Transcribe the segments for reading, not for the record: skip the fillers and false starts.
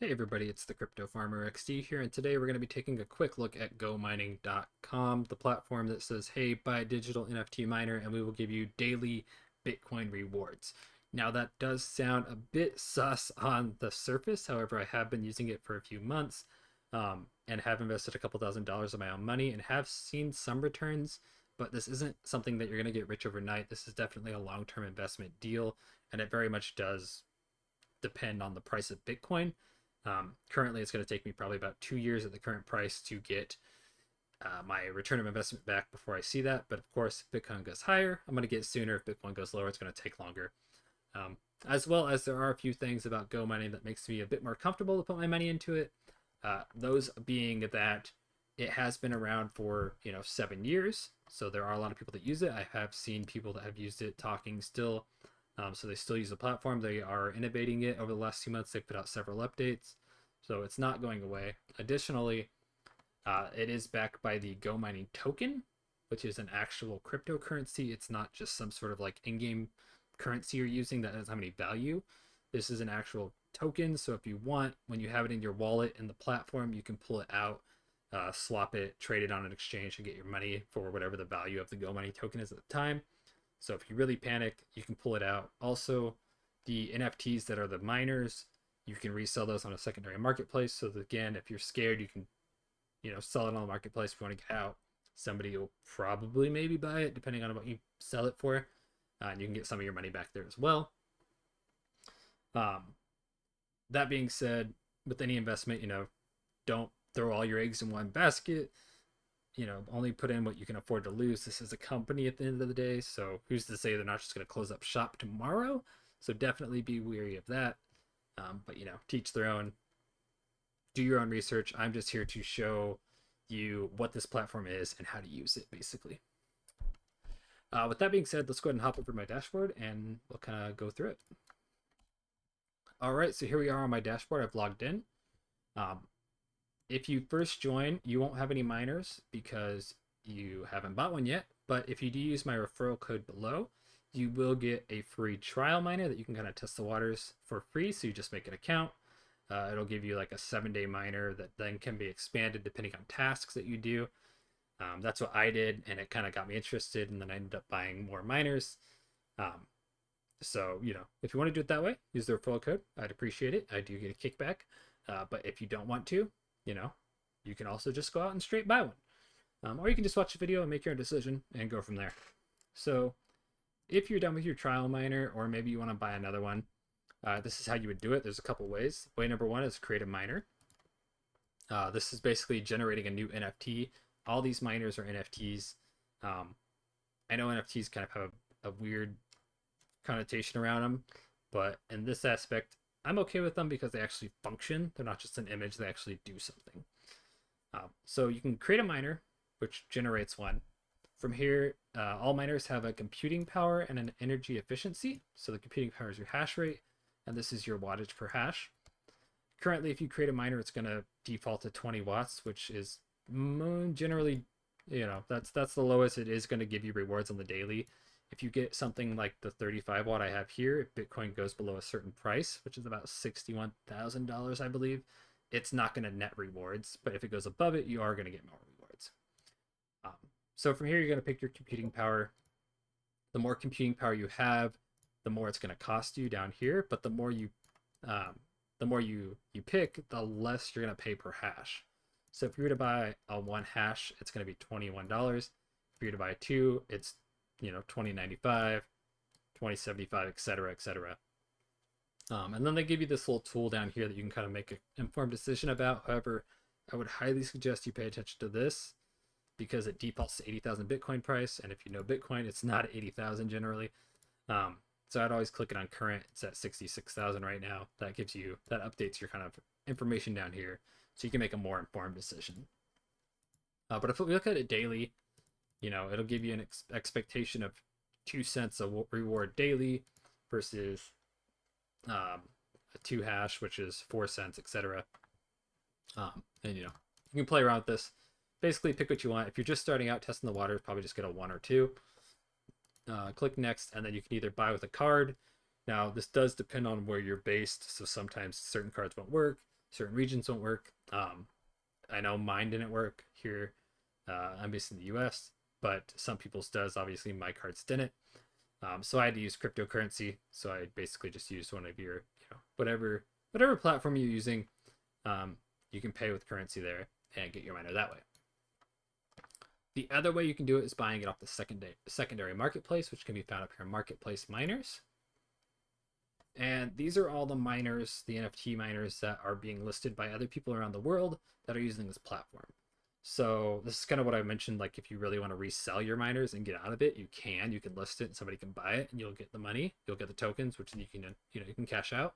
Hey everybody, it's the Crypto Farmer XD here, and today we're going to be taking a quick look at Gomining.com, the platform that says, hey, buy a digital NFT miner and we will give you daily Bitcoin rewards. Now that does sound a bit sus on the surface, however, I have been using it for a few months and have invested a couple $1,000s of my own money and have seen some returns, but this isn't something that you're going to get rich overnight. This is definitely a long-term investment deal, and it very much does depend on the price of Bitcoin. Currently, it's going to take me probably about 2 years at the current price to get my return of investment back before I see that. But of course, if Bitcoin goes higher, I'm going to get it sooner. If Bitcoin goes lower, it's going to take longer. As well as there are a few things about Go mining that makes me a bit more comfortable to put my money into it. Those being that it has been around for 7 years, so there are a lot of people that use it. I have seen people that have used it talking still, so they still use the platform. They are innovating it over the last 2 months. They've put out several updates, so it's not going away. Additionally, it is backed by the Go mining token, which is an actual cryptocurrency. It's not just some sort of like in-game currency you're using that doesn't have any value. This is an actual token. So if you want, when you have it in your wallet in the platform, you can pull it out, swap it, trade it on an exchange, and get your money for whatever the value of the Go mining token is at the time. So if you really panic, you can pull it out. Also, the NFTs that are the miners, you can resell those on a secondary marketplace. So that, again, if you're scared, you can sell it on the marketplace. If you want to get out, somebody will probably maybe buy it depending on what you sell it for, and you can get some of your money back there as well. um, that being said, with any investment, don't throw all your eggs in one basket. Only put in what you can afford to lose. This is a company at the end of the day, so who's to say they're not just going to close up shop tomorrow? So definitely be wary of that. But teach their own. Do your own research. I'm just here to show you what this platform is and how to use it, basically. With that being said, let's go ahead and hop over my dashboard and we'll kind of go through it. All right, so here we are on my dashboard. I've logged in. Um, if you first join, you won't have any miners because you haven't bought one yet. But if you do use my referral code below, you will get a free trial miner that you can kind of test the waters for free. So you just make an account. It'll give you like a 7-day miner that then can be expanded depending on tasks that you do. That's what I did, and it kind of got me interested, and then I ended up buying more miners. Um, so, if you want to do it that way, use the referral code. I'd appreciate it. I do get a kickback. But if you don't want to, you can also just go out and straight buy one. Or you can just watch the video and make your own decision and go from there. So, if you're done with your trial miner, or maybe you want to buy another one, this is how you would do it. There's a couple ways. Way number one is create a miner. This is basically generating a new NFT. All these miners are NFTs. I know NFTs kind of have a weird connotation around them, but in this aspect, I'm okay with them because they actually function. They're not just an image, they actually do something. So you can create a miner, which generates one. From here, all miners have a computing power and an energy efficiency. So the computing power is your hash rate, and this is your wattage per hash. Currently, if you create a miner, it's going to default to 20 watts, which is generally, that's the lowest. It is going to give you rewards on the daily. If you get something like the 35 watt I have here, if Bitcoin goes below a certain price, which is about $61,000, I believe, it's not going to net rewards. But if it goes above it, you are going to get more rewards. Um, so from here, you're going to pick your computing power. The more computing power you have, the more it's going to cost you down here. But the more you pick, the less you're going to pay per hash. So if you were to buy a 1 hash, it's going to be $21. If you were to buy 2, it's $20.95, $20.75, etc., etc. And then they give you this little tool down here that you can kind of make an informed decision about. However, I would highly suggest you pay attention to this because it defaults to 80,000 Bitcoin price, and if you know Bitcoin, it's not at 80,000 generally. So I'd always click it on current. It's at 66,000 right now. That updates your kind of information down here, so you can make a more informed decision. But if we look at it daily, it'll give you an expectation of 2 cents of reward daily versus a 2 hash, which is 4 cents, etc. And you can play around with this. Basically, pick what you want. If you're just starting out testing the waters, probably just get a 1 or 2. Click next, and then you can either buy with a card. Now, this does depend on where you're based, so sometimes certain cards won't work. Certain regions won't work. I know mine didn't work here. I'm based in the US, but some people's does. Obviously, my cards didn't. So I had to use cryptocurrency. So I basically just used one of your, whatever platform you're using. Um, you can pay with currency there and get your miner that way. The other way you can do it is buying it off the secondary marketplace, which can be found up here in Marketplace Miners. And these are all the miners, the NFT miners that are being listed by other people around the world that are using this platform. So this is kind of what I mentioned, like if you really want to resell your miners and get out of it, you can list it and somebody can buy it and you'll get the money, you'll get the tokens, which you can cash out.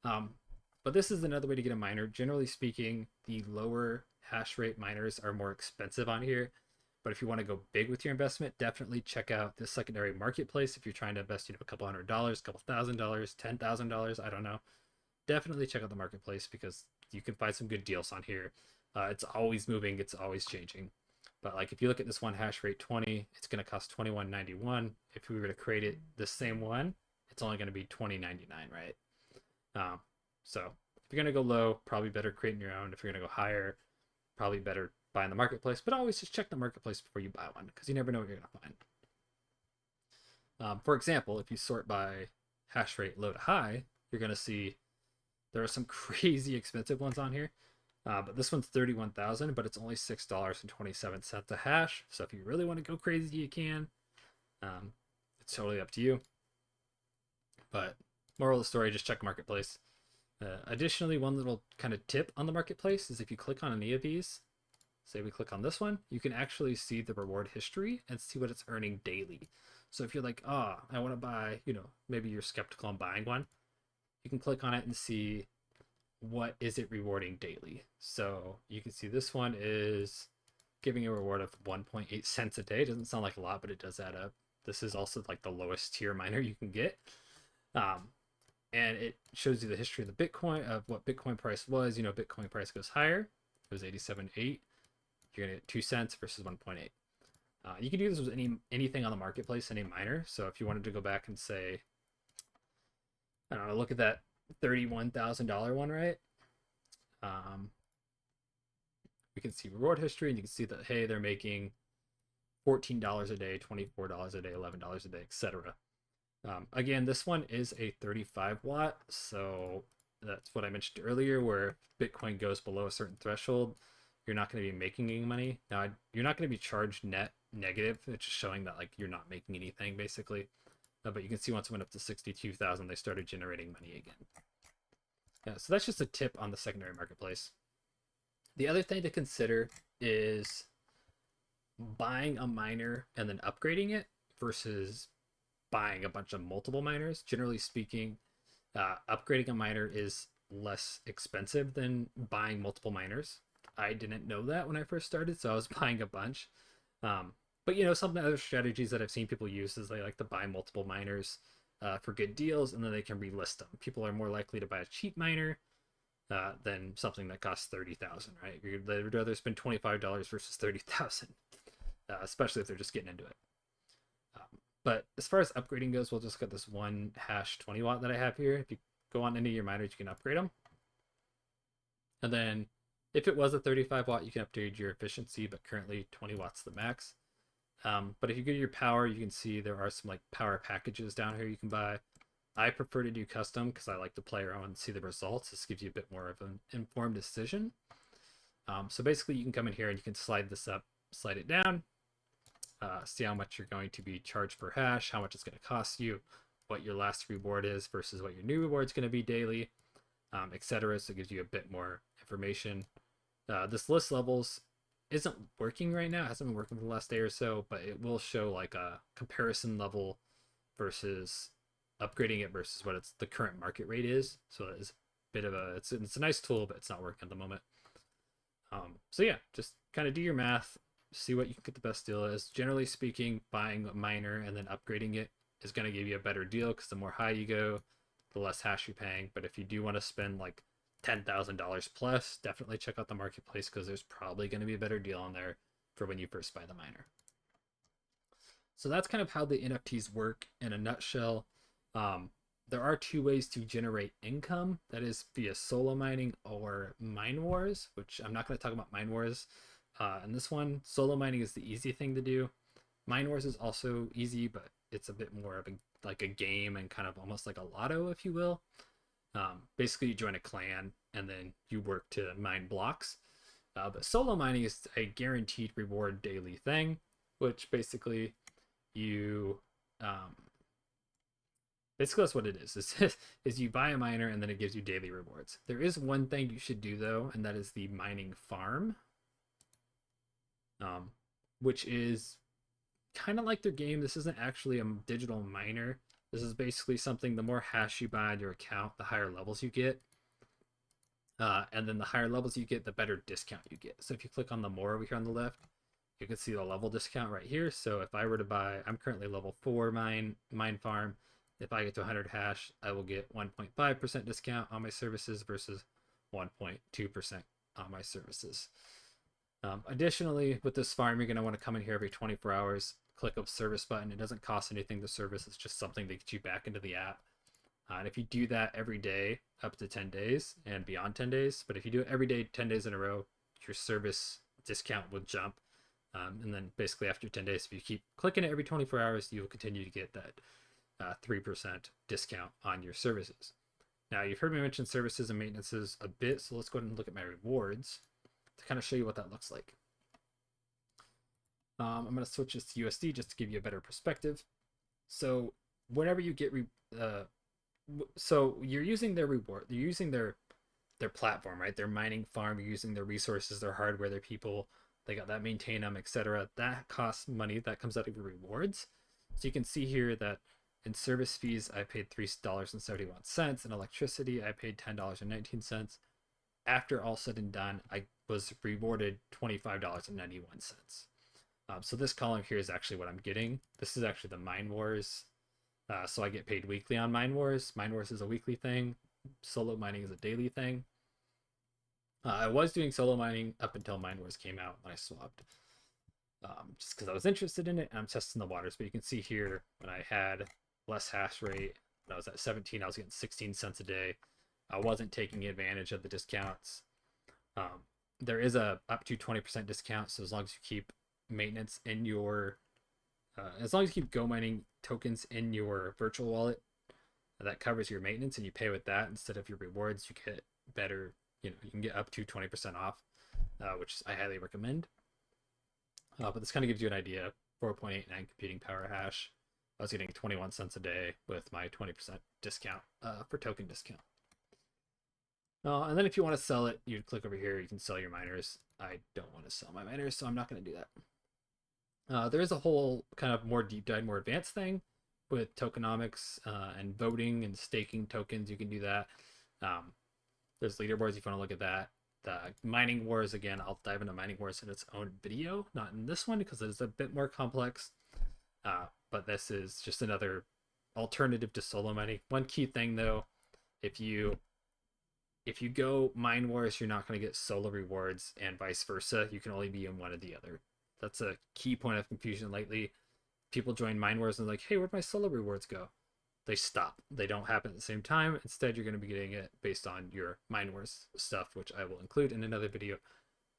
But this is another way to get a miner. Generally speaking, the lower hash rate miners are more expensive on here. But if you want to go big with your investment, definitely check out the secondary marketplace. If you're trying to invest, a couple $100s, a couple $1,000, $10,000, I don't know. Definitely check out the marketplace because you can find some good deals on here. It's always moving, it's always changing. But like if you look at this one hash rate 20, it's going to cost $21.91. If we were to create it the same one, it's only going to be $20.99, right? So if you're going to go low, probably better creating your own. If you're going to go higher, probably better buy in the marketplace. But always just check the marketplace before you buy one because you never know what you're going to find. For example, if you sort by hash rate low to high, you're going to see there are some crazy expensive ones on here. But this one's 31,000, but it's only $6.27 a hash. So if you really want to go crazy, you can. It's totally up to you. But moral of the story, just check marketplace. Additionally, one little kind of tip on the marketplace is if you click on any of these, say we click on this one, you can actually see the reward history and see what it's earning daily. So if you're like, I want to buy, maybe you're skeptical on buying one, you can click on it and see what is it rewarding daily. So you can see this one is giving a reward of 1.8 cents a day. It doesn't sound like a lot, but it does add up. This is also like the lowest tier miner you can get. And it shows you the history of the Bitcoin, of what Bitcoin price was. Bitcoin price goes higher. It was 87.8. You're gonna get 2 cents versus 1.8. You can do this with anything on the marketplace, any miner. So if you wanted to go back and say, I don't know, look at that $31,000 one, right? We can see reward history, and you can see that, hey, they're making $14 a day, $24 a day, $11 a day, etc. Again, this one is a 35 watt, so that's what I mentioned earlier, where Bitcoin goes below a certain threshold, you're not going to be making any money. Now, you're not going to be charged net negative. It's just showing that like you're not making anything, basically. But you can see once it went up to 62,000, they started generating money again. So that's just a tip on the secondary marketplace. The other thing to consider is buying a miner and then upgrading it versus buying a bunch of multiple miners. Generally speaking, upgrading a miner is less expensive than buying multiple miners. I didn't know that when I first started, so I was buying a bunch. But some other strategies that I've seen people use is they like to buy multiple miners for good deals, and then they can relist them. People are more likely to buy a cheap miner than something that costs 30,000, right? They'd rather spend $25 versus 30,000, especially if they're just getting into it. But as far as upgrading goes, we'll just get this one hash 20 watt that I have here. If you go on any of your miners, you can upgrade them. And then if it was a 35 watt, you can upgrade your efficiency, but currently 20 watts the max. But if you go to your power, you can see there are some like power packages down here you can buy. I prefer to do custom because I like to play around and see the results. This gives you a bit more of an informed decision. So basically you can come in here and you can slide this up, slide it down, see how much you're going to be charged per hash, how much it's going to cost you, what your last reward is versus what your new reward is going to be daily, etc. So it gives you a bit more information. This list levels isn't working right now. It hasn't been working for the last day or so, but it will show like a comparison level versus upgrading it versus what the current market rate is. So it's a bit of it's a nice tool, but it's not working at the moment. So yeah, just kind of do your math, see what you can get the best deal is. Generally speaking, buying a miner and then upgrading it is going to give you a better deal because the more high you go, the less hash you're paying. But if you do want to spend like $10,000 plus, definitely check out the marketplace because there's probably going to be a better deal on there for when you first buy the miner. So that's kind of how the NFTs work in a nutshell. there are two ways to generate income. That is via solo mining or mine wars, which I'm not going to talk about mine wars in this one. Solo mining is the easy thing to do. Mine wars is also easy, but it's a bit more of a like a game and kind of almost like a lotto, if you will. Basically, you join a clan and then you work to mine blocks. But solo mining is a guaranteed reward daily thing, which basically you basically that's what it is you buy a miner and then it gives you daily rewards. There is one thing you should do though, and that is the mining farm, which is kind of like their game. This isn't actually a digital miner. This is basically something, the more hash you buy on your account, the higher levels you get. And then the higher levels you get, the better discount you get. So if you click on the more over here on the left, you can see the level discount right here. So if I were to buy, I'm currently level 4 mine farm. If I get to 100 hash, I will get 1.5% discount on my services versus 1.2% on my services. Additionally, with this farm, you're going to want to come in here every 24 hours, click a service button. It doesn't cost anything to service. It's just something to get you back into the app. And if you do that every day, up to 10 days and beyond 10 days, but if you do it every day, 10 days in a row, your service discount will jump. And then basically after 10 days, if you keep clicking it every 24 hours, you will continue to get that 3% discount on your services. Now, you've heard me mention services and maintenances a bit, so let's go ahead and look at my rewards to kind of show you what that looks like. I'm going to switch this to USD just to give you a better perspective. So whenever you get so you're using their reward, you're using their platform, right? Their mining farm, you're using their resources, their hardware, their people, they got that, maintain them, etc. That costs money. That comes out of your rewards. So you can see here that in service fees I paid $3.71. In electricity I paid $10.19. After all said and done, I was rewarded $25.91. So this column here is actually what I'm getting. This is actually the mine wars. So I get paid weekly on mine wars. Mine wars is a weekly thing. Solo mining is a daily thing. I was doing solo mining up until mine wars came out when I swapped. Just because I was interested in it, and I'm testing the waters. But you can see here when I had less hash rate, when I was at 17, I was getting 16 cents a day. I wasn't taking advantage of the discounts. There is a up to 20% discount, so as long as you keep maintenance in your as long as you keep Gomining tokens in your virtual wallet, that covers your maintenance, and you pay with that instead of your rewards, you get better, you can get up to 20% off, which I highly recommend. But this kind of gives you an idea. 4.89 computing power hash, I was getting 21 cents a day with my 20% discount for token discount. And then if you want to sell it, you'd click over here. You can sell your miners. I don't want to sell my miners, so I'm not going to do that. There is a whole kind of more deep dive, more advanced thing with tokenomics and voting and staking tokens. You can do that. There's leaderboards if you want to look at that. The mining wars, again, I'll dive into mining wars in its own video, not in this one because it is a bit more complex. But this is just another alternative to solo mining. One key thing though, if you go mine wars, you're not going to get solo rewards, and vice versa. You can only be in one or the other. That's a key point of confusion lately. People join mine wars and like, hey, where'd my solo rewards go? They stop. They don't happen at the same time. Instead, you're going to be getting it based on your mine wars stuff, which I will include in another video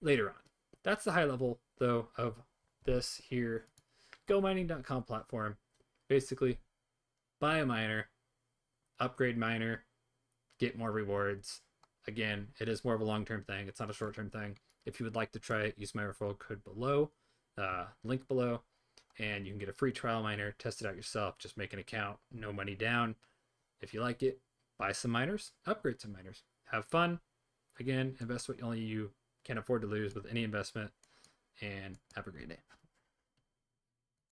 later on. That's the high level though of this here Gomining.com platform. Basically, buy a miner, upgrade miner, get more rewards. Again, it is more of a long-term thing. It's not a short-term thing. If you would like to try it, use my referral code below, link below, and you can get a free trial miner. Test it out yourself. Just make an account, no money down. If you like it, buy some miners, upgrade some miners. Have fun. Again, invest what only you can afford to lose with any investment, and have a great day.